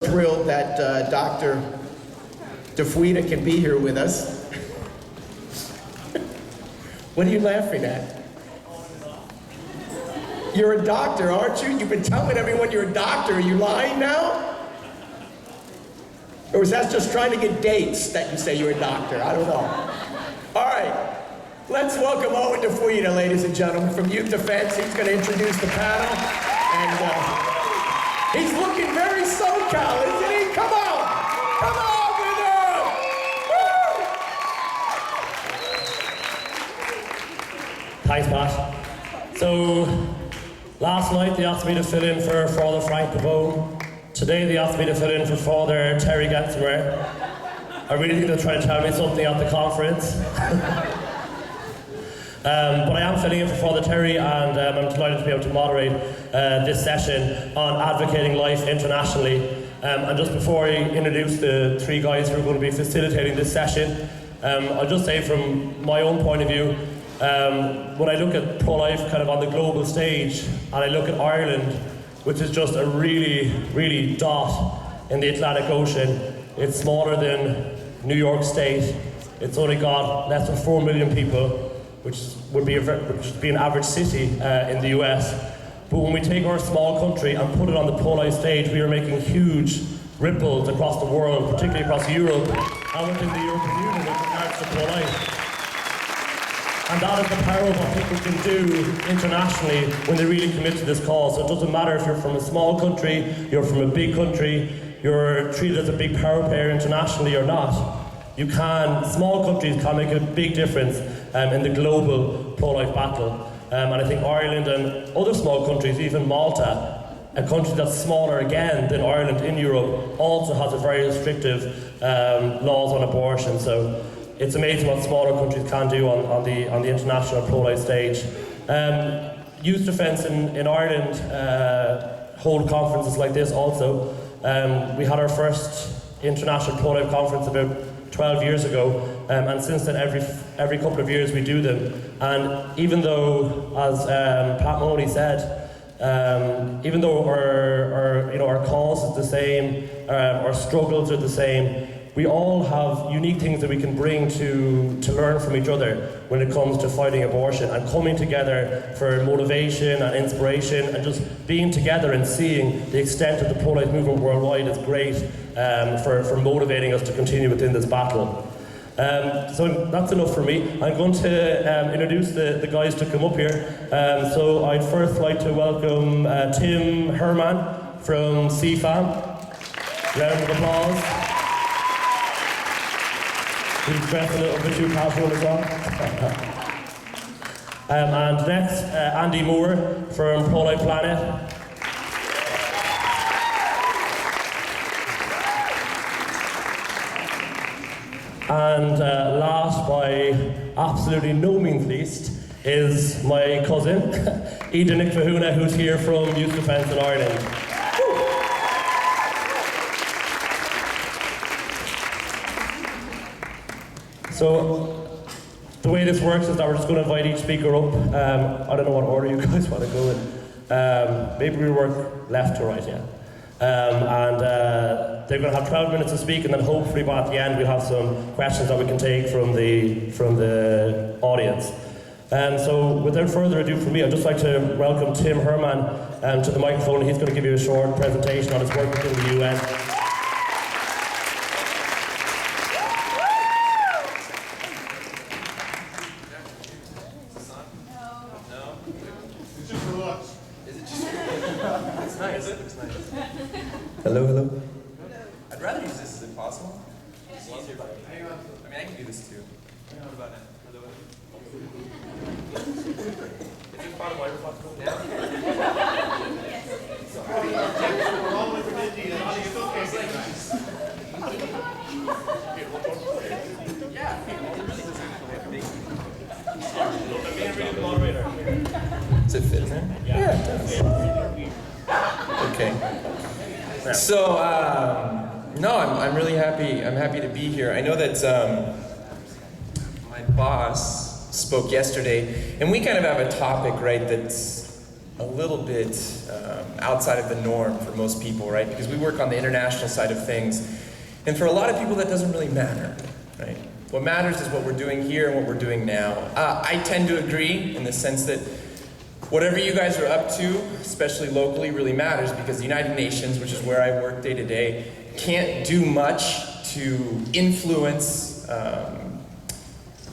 Thrilled that Dr. DeFuita can be here with us. What are you laughing at? You're a doctor, aren't you? You've been telling everyone you're a doctor. Are you lying now? Or is that just trying to get dates that you say you're a doctor? I don't know. All right, let's welcome Owen DeFuita, ladies and gentlemen, from Youth Defense. He's going to introduce the panel. And he's looking very SoCal, isn't he? Come on! Come on with him! Woo! Thanks, Pat. So, last night they asked me to fill in for Father Frank Pavone. Today they asked me to fill in for Father Terry Gansemer. I really think they're trying to tell me something at the conference. But I am filling in for Father Terry, and I'm delighted to be able to moderate this session on advocating life internationally. And just before I introduce the three guys who are going to be facilitating this session, I'll just say from my own point of view, when I look at pro-life kind of on the global stage, and I look at Ireland, which is just a really dot in the Atlantic Ocean. It's smaller than New York State. It's only got less than 4 million people, which would be an average city in the US. But when we take our small country and put it on the pro-life stage, we are making huge ripples across the world, particularly across Europe and within the European Union with regards to pro-life. And that is the power of what people can do internationally when they really commit to this cause. So it doesn't matter if you're from a small country, you're from a big country, you're treated as a big power player internationally or not. Small countries can make a big difference in the global pro-life battle. And I think Ireland and other small countries, even Malta, a country that's smaller again than Ireland in Europe, also has a very restrictive laws on abortion. So it's amazing what smaller countries can do on the international pro-life stage. Youth Defence in Ireland hold conferences like this also. We had our first international pro-life conference about 12 years ago, and since then every couple of years we do them. And even though, as Pat Mahoney said, even though our cause is the same, our struggles are the same, we all have unique things that we can bring to learn from each other when it comes to fighting abortion and coming together for motivation and inspiration, and just being together and seeing the extent of the pro-life movement worldwide is great for motivating us to continue within this battle. So that's enough for me. I'm going to introduce the guys to come up here. So I'd first like to welcome Tim Herrmann from CFAM. Round of applause. He's dressed a little bit too casual as well. And next, Andy Moore from Pro-Life Planet. And last, by absolutely no means least, is my cousin, Ida Nick-Fahuna, who's here from Youth Defence in Ireland. So, the way this works is that we're just going to invite each speaker up. I don't know what order you guys want to go in. Maybe we work left to right, yeah. And they're going to have 12 minutes to speak, and then hopefully by at the end we'll have some questions that we can take from the audience. So, without further ado from me, I'd just like to welcome Tim Herrmann to the microphone. He's going to give you a short presentation on his work within the UN. Hello. I'd rather use this, is it possible? It's easier for me. I mean, I can do this too. What about now? Is this part of my responsibility now? We're all with India. Does it fit in there? Yeah, it does. Okay. So, no, I'm really happy. I'm happy to be here. I know that my boss spoke yesterday, and we kind of have a topic, right, that's a little bit outside of the norm for most people, right? Because we work on the international side of things. And for a lot of people, that doesn't really matter, right? What matters is what we're doing here and what we're doing now. I tend to agree in the sense that whatever you guys are up to, especially locally, really matters, because the United Nations, which is where I work day to day, can't do much to influence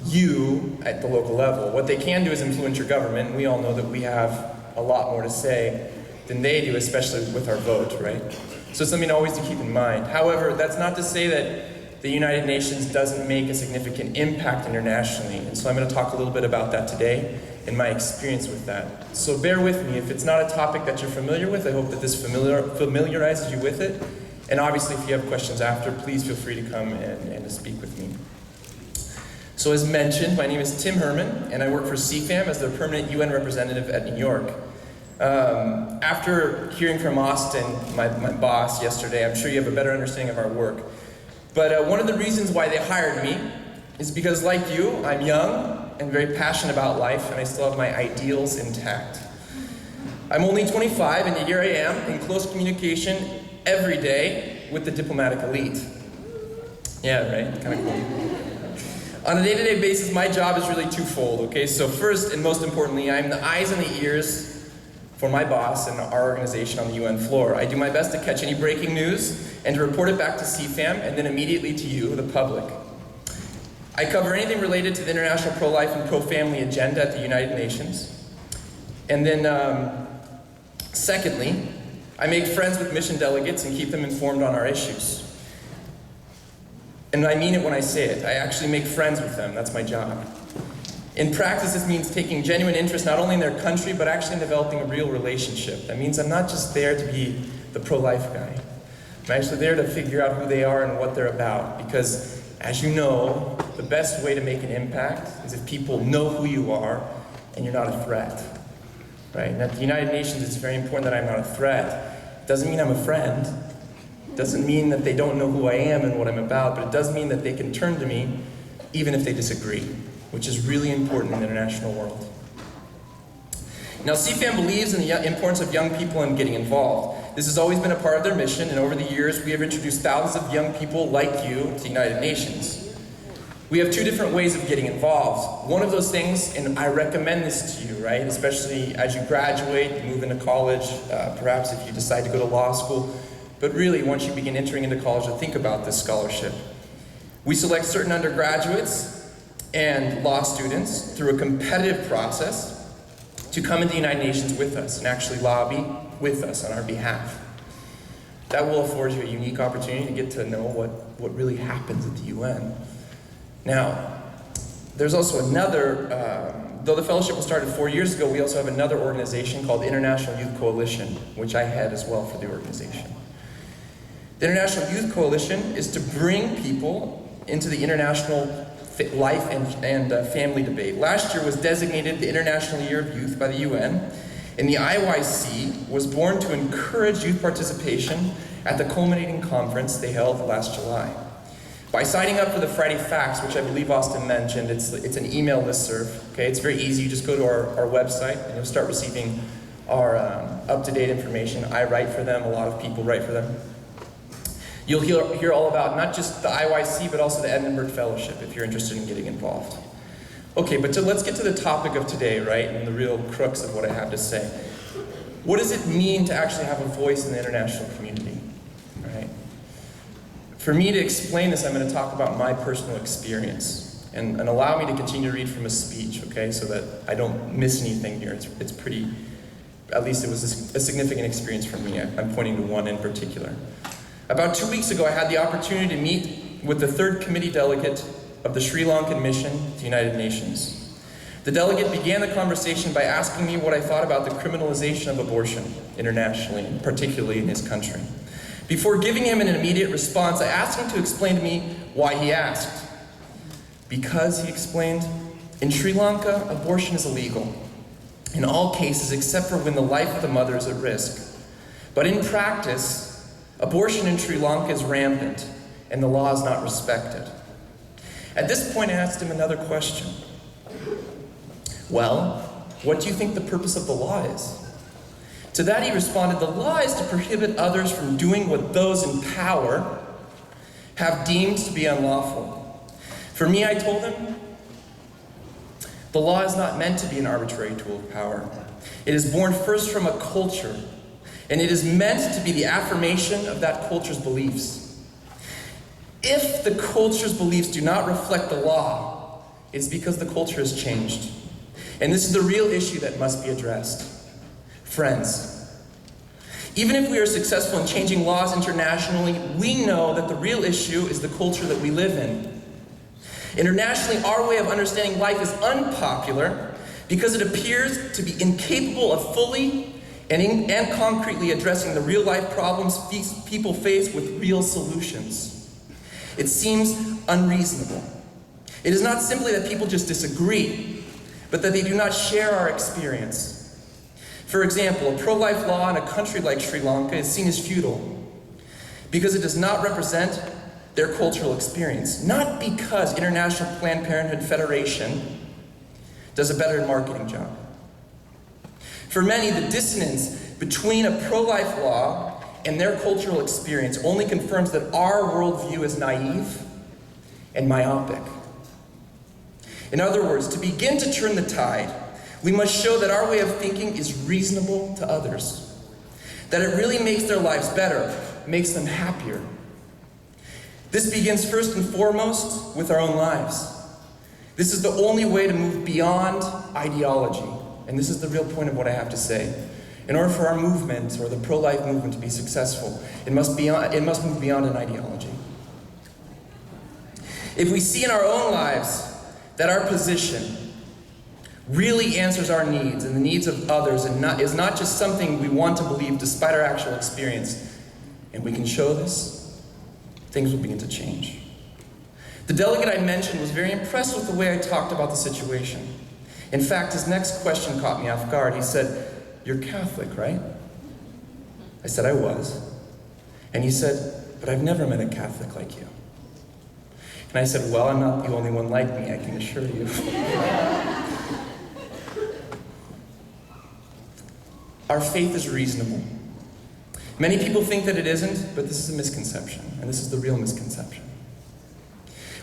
you at the local level. What they can do is influence your government. We all know that we have a lot more to say than they do, especially with our vote, right? So it's something always to keep in mind. However, that's not to say that the United Nations doesn't make a significant impact internationally. And so I'm going to talk a little bit about that today and my experience with that. So bear with me. If it's not a topic that you're familiar with, I hope that this familiarizes you with it. And obviously, if you have questions after, please feel free to come and to speak with me. So as mentioned, my name is Tim Herrmann, and I work for CFAM as the permanent UN representative at New York. After hearing from Austin, my boss, yesterday, I'm sure you have a better understanding of our work. But one of the reasons why they hired me is because, like you, I'm young and very passionate about life, and I still have my ideals intact. I'm only 25, and here I am in close communication every day with the diplomatic elite. Yeah, right? Kind of cool. On a day-to-day basis, my job is really twofold, okay? So first, and most importantly, I'm the eyes and the ears for my boss and our organization on the UN floor. I do my best to catch any breaking news and to report it back to CFAM and then immediately to you, the public. I cover anything related to the international pro-life and pro-family agenda at the United Nations. And then, secondly, I make friends with mission delegates and keep them informed on our issues. And I mean it when I say it. I actually make friends with them. That's my job. In practice, this means taking genuine interest not only in their country, but actually in developing a real relationship. That means I'm not just there to be the pro-life guy. I'm actually there to figure out who they are and what they're about. Because, as you know, the best way to make an impact is if people know who you are and you're not a threat. Right? And at the United Nations, it's very important that I'm not a threat. It doesn't mean I'm a friend. It doesn't mean that they don't know who I am and what I'm about, but it does mean that they can turn to me even if they disagree, which is really important in the international world. Now, CFAM believes in the importance of young people in getting involved. This has always been a part of their mission, and over the years, we have introduced thousands of young people like you to the United Nations. We have two different ways of getting involved. One of those things, and I recommend this to you, right, especially as you graduate, move into college, perhaps if you decide to go to law school, but really, once you begin entering into college, to think about this scholarship. We select certain undergraduates and law students through a competitive process to come into the United Nations with us and actually lobby with us on our behalf. That will afford you a unique opportunity to get to know what really happens at the UN. Now, there's also another, though the fellowship was started 4 years ago, we also have another organization called the International Youth Coalition, which I head as well for the organization. The International Youth Coalition is to bring people into the international life and family debate. Last year was designated the International Year of Youth by the UN, and the IYC was born to encourage youth participation at the culminating conference they held last July. By signing up for the Friday Facts, which I believe Austin mentioned, it's an email listserv. Okay, it's very easy. You just go to our website and you'll start receiving our up-to-date information. I write for them. A lot of people write for them. You'll hear all about not just the IYC, but also the Edinburgh Fellowship, if you're interested in getting involved. Okay, but let's get to the topic of today, right, and the real crux of what I have to say. What does it mean to actually have a voice in the international community, right? For me to explain this, I'm going to talk about my personal experience, and allow me to continue to read from a speech, okay, so that I don't miss anything here. It's pretty, at least it was a significant experience for me. I'm pointing to one in particular. About 2 weeks ago, I had the opportunity to meet with the third committee delegate of the Sri Lankan mission to the United Nations. The delegate began the conversation by asking me what I thought about the criminalization of abortion internationally, and particularly in his country. Before giving him an immediate response, I asked him to explain to me why he asked. Because, he explained, in Sri Lanka, abortion is illegal in all cases except for when the life of the mother is at risk. But in practice, abortion in Sri Lanka is rampant, and the law is not respected. At this point, I asked him another question. Well, what do you think the purpose of the law is? To that he responded, "The law is to prohibit others from doing what those in power have deemed to be unlawful. For me," I told him, "the law is not meant to be an arbitrary tool of power. It is born first from a culture, and it is meant to be the affirmation of that culture's beliefs. If the culture's beliefs do not reflect the law, it's because the culture has changed. And this is the real issue that must be addressed. Friends, even if we are successful in changing laws internationally, we know that the real issue is the culture that we live in. Internationally, our way of understanding life is unpopular because it appears to be incapable of fully and concretely addressing the real-life problems people face with real solutions. It seems unreasonable. It is not simply that people just disagree, but that they do not share our experience. For example, a pro-life law in a country like Sri Lanka is seen as futile because it does not represent their cultural experience, not because International Planned Parenthood Federation does a better marketing job. For many, the dissonance between a pro-life law and their cultural experience only confirms that our worldview is naive and myopic. In other words, to begin to turn the tide, we must show that our way of thinking is reasonable to others, that it really makes their lives better, makes them happier. This begins first and foremost with our own lives. This is the only way to move beyond ideology, and this is the real point of what I have to say. In order for our movement, or the pro-life movement, to be successful, it must move beyond an ideology. If we see in our own lives that our position really answers our needs and the needs of others and is not just something we want to believe despite our actual experience, and we can show this, things will begin to change. The delegate I mentioned was very impressed with the way I talked about the situation. In fact, his next question caught me off guard. He said, "You're Catholic, right?" I said, "I was." And he said, "But I've never met a Catholic like you." And I said, "Well, I'm not the only one like me, I can assure you." Our faith is reasonable. Many people think that it isn't, but this is a misconception, and this is the real misconception.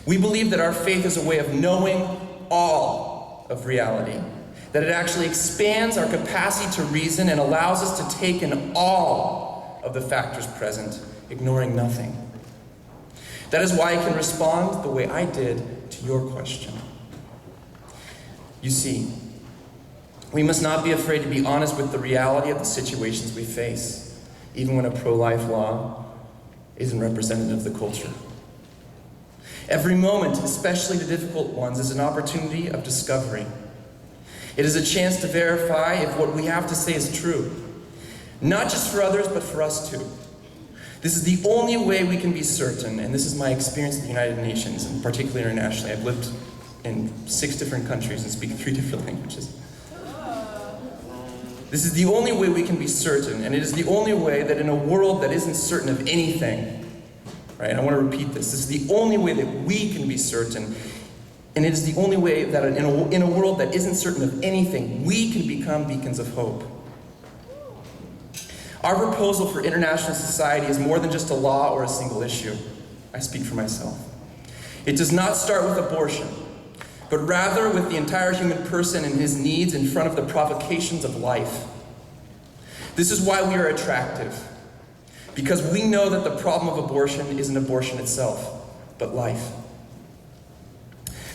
We believe that our faith is a way of knowing all of reality, that it actually expands our capacity to reason and allows us to take in all of the factors present, ignoring nothing. That is why I can respond the way I did to your question. You see, we must not be afraid to be honest with the reality of the situations we face, even when a pro-life law isn't representative of the culture. Every moment, especially the difficult ones, is an opportunity of discovery. It is a chance to verify if what we have to say is true, not just for others, but for us too. This is the only way we can be certain, and this is my experience at the United Nations, and particularly internationally. I've lived in 6 different countries and speak 3 different languages. This is the only way we can be certain, and it is the only way that in a world that isn't certain of anything, right? I want to repeat this. This is the only way that we can be certain, and it is the only way that in a world that isn't certain of anything, we can become beacons of hope. Our proposal for international society is more than just a law or a single issue. I speak for myself. It does not start with abortion, but rather with the entire human person and his needs in front of the provocations of life. This is why we are attractive, because we know that the problem of abortion isn't abortion itself, but life.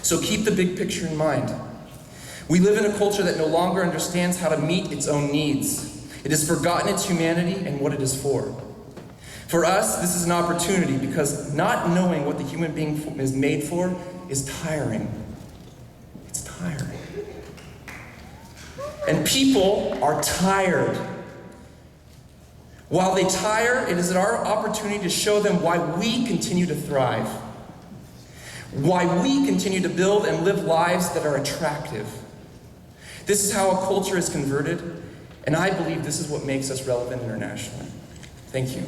So keep the big picture in mind. We live in a culture that no longer understands how to meet its own needs. It has forgotten its humanity and what it is for. For us, this is an opportunity because not knowing what the human being is made for is tiring. It's tiring. And people are tired. While they tire, it is our opportunity to show them why we continue to thrive, why we continue to build and live lives that are attractive. This is how a culture is converted, and I believe this is what makes us relevant internationally. Thank you.